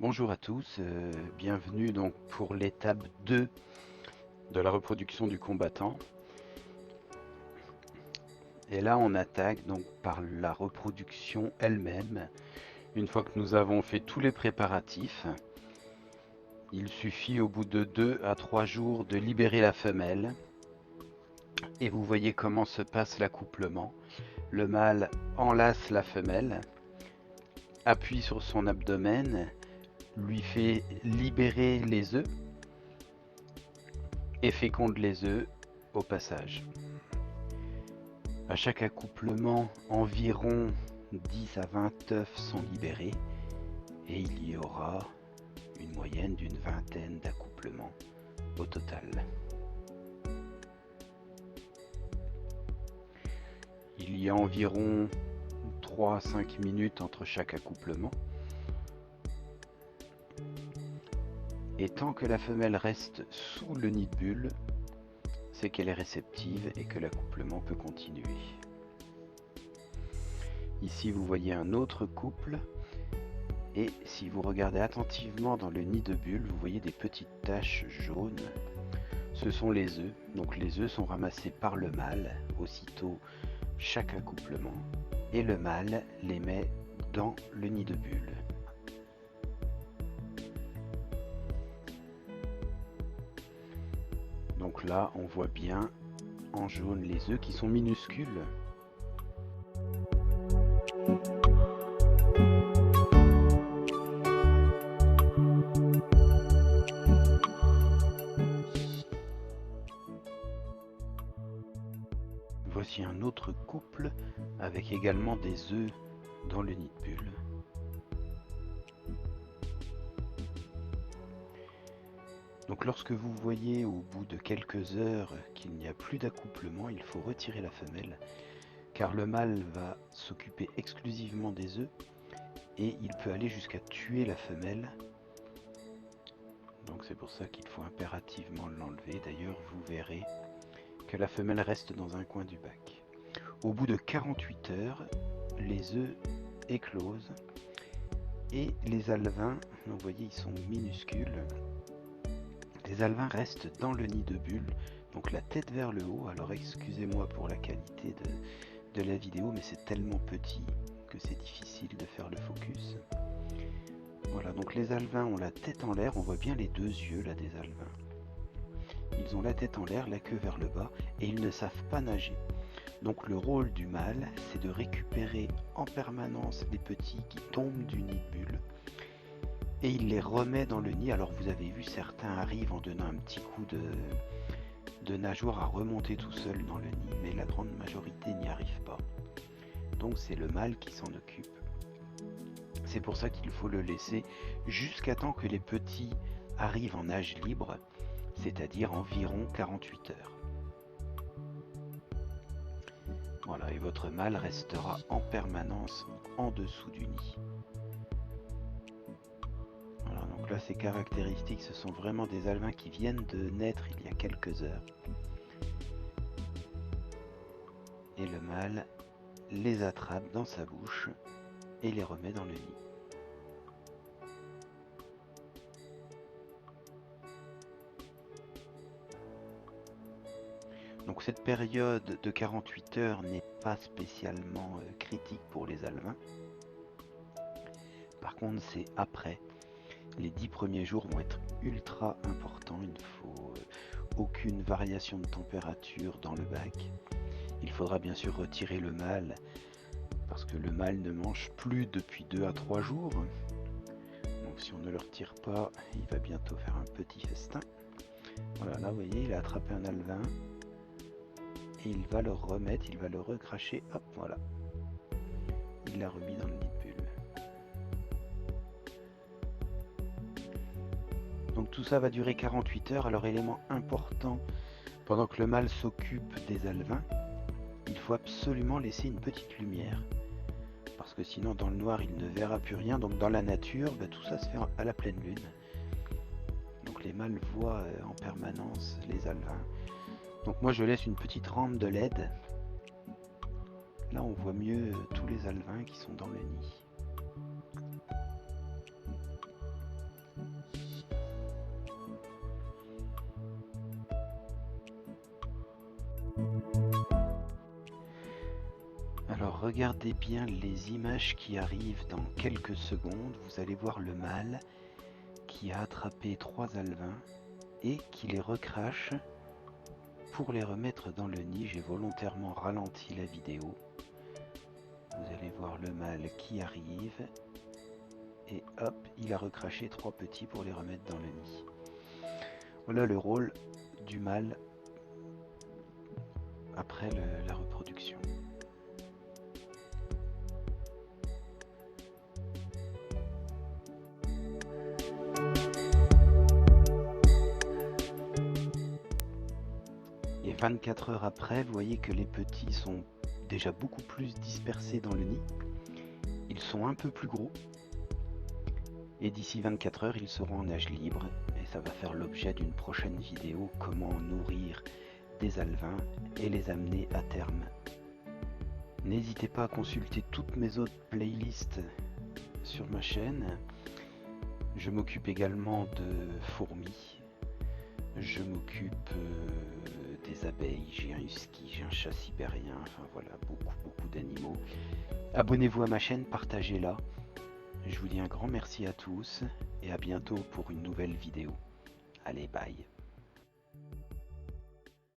Bonjour à tous, bienvenue donc pour l'étape 2 de la reproduction du combattant. Et là on attaque donc par la reproduction elle-même. Une fois que nous avons fait tous les préparatifs, il suffit au bout de 2 à 3 jours de libérer la femelle. Et vous voyez comment se passe l'accouplement. Le mâle enlace la femelle, appuie sur son abdomen, lui fait libérer les œufs et féconde les œufs au passage. À chaque accouplement, environ 10 à 20 œufs sont libérés et il y aura une moyenne d'une vingtaine d'accouplements au total. Il y a environ 3 à 5 minutes entre chaque accouplement. Et tant que la femelle reste sous le nid de bulle, c'est qu'elle est réceptive et que l'accouplement peut continuer. Ici, vous voyez un autre couple. Et si vous regardez attentivement dans le nid de bulle, vous voyez des petites taches jaunes. Ce sont les œufs. Donc les œufs sont ramassés par le mâle aussitôt chaque accouplement. Et le mâle les met dans le nid de bulle. Donc là, on voit bien en jaune les œufs qui sont minuscules. Voici un autre couple avec également des œufs dans le nid de bulle. Donc lorsque vous voyez au bout de quelques heures qu'il n'y a plus d'accouplement, il faut retirer la femelle car le mâle va s'occuper exclusivement des œufs et il peut aller jusqu'à tuer la femelle. Donc c'est pour ça qu'il faut impérativement l'enlever. D'ailleurs, vous verrez que la femelle reste dans un coin du bac. Au bout de 48 heures, les œufs éclosent et les alevins, vous voyez, ils sont minuscules. Les alevins restent dans le nid de bulle, donc la tête vers le haut. Alors excusez-moi pour la qualité de la vidéo, mais c'est tellement petit que c'est difficile de faire le focus. Voilà, donc les alevins ont la tête en l'air, on voit bien les deux yeux là des alevins. Ils ont la tête en l'air, la queue vers le bas, et ils ne savent pas nager. Donc le rôle du mâle, c'est de récupérer en permanence les petits qui tombent du nid de bulle, et il les remet dans le nid. Alors vous avez vu, certains arrivent en donnant un petit coup de nageoire à remonter tout seul dans le nid, mais la grande majorité n'y arrive pas. Donc c'est le mâle qui s'en occupe. C'est pour ça qu'il faut le laisser jusqu'à temps que les petits arrivent en nage libre, c'est-à-dire environ 48 heures. Voilà, et votre mâle restera en permanence en dessous du nid. Voilà, donc là ces caractéristiques, ce sont vraiment des alevins qui viennent de naître il y a quelques heures. Et le mâle les attrape dans sa bouche et les remet dans le nid. Donc cette période de 48 heures n'est pas spécialement critique pour les alevins. Par contre, c'est après. Les 10 premiers jours vont être ultra importants. Il ne faut aucune variation de température dans le bac. Il faudra bien sûr retirer le mâle parce que le mâle ne mange plus depuis 2 à 3 jours. Donc si on ne le retire pas, il va bientôt faire un petit festin. Voilà, là vous voyez, il a attrapé un alevin. Et il va le remettre, il va le recracher, hop, voilà. Il l'a remis dans le nid de bulle. Donc tout ça va durer 48 heures. Alors élément important, pendant que le mâle s'occupe des alevins, il faut absolument laisser une petite lumière. Parce que sinon dans le noir il ne verra plus rien. Donc dans la nature, tout ça se fait à la pleine lune. Donc les mâles voient en permanence les alevins. Donc moi je laisse une petite rampe de LED. Là on voit mieux tous les alevins qui sont dans le nid. Alors regardez bien les images qui arrivent dans quelques secondes. Vous allez voir le mâle qui a attrapé 3 alevins et qui les recrache pour les remettre dans le nid. J'ai volontairement ralenti la vidéo. Vous allez voir le mâle qui arrive et hop, il a recraché 3 petits pour les remettre dans le nid. Voilà le rôle du mâle après la reproduction. Et 24 heures après, vous voyez que les petits sont déjà beaucoup plus dispersés dans le nid. Ils sont un peu plus gros. Et d'ici 24 heures, ils seront en âge libre. Et ça va faire l'objet d'une prochaine vidéo, comment nourrir des alevins et les amener à terme. N'hésitez pas à consulter toutes mes autres playlists sur ma chaîne. Je m'occupe également de fourmis. Je m'occupe des abeilles, j'ai un husky, j'ai un chat sibérien, enfin voilà, beaucoup d'animaux. Abonnez-vous à ma chaîne, partagez-la. Je vous dis un grand merci à tous et à bientôt pour une nouvelle vidéo. Allez, bye.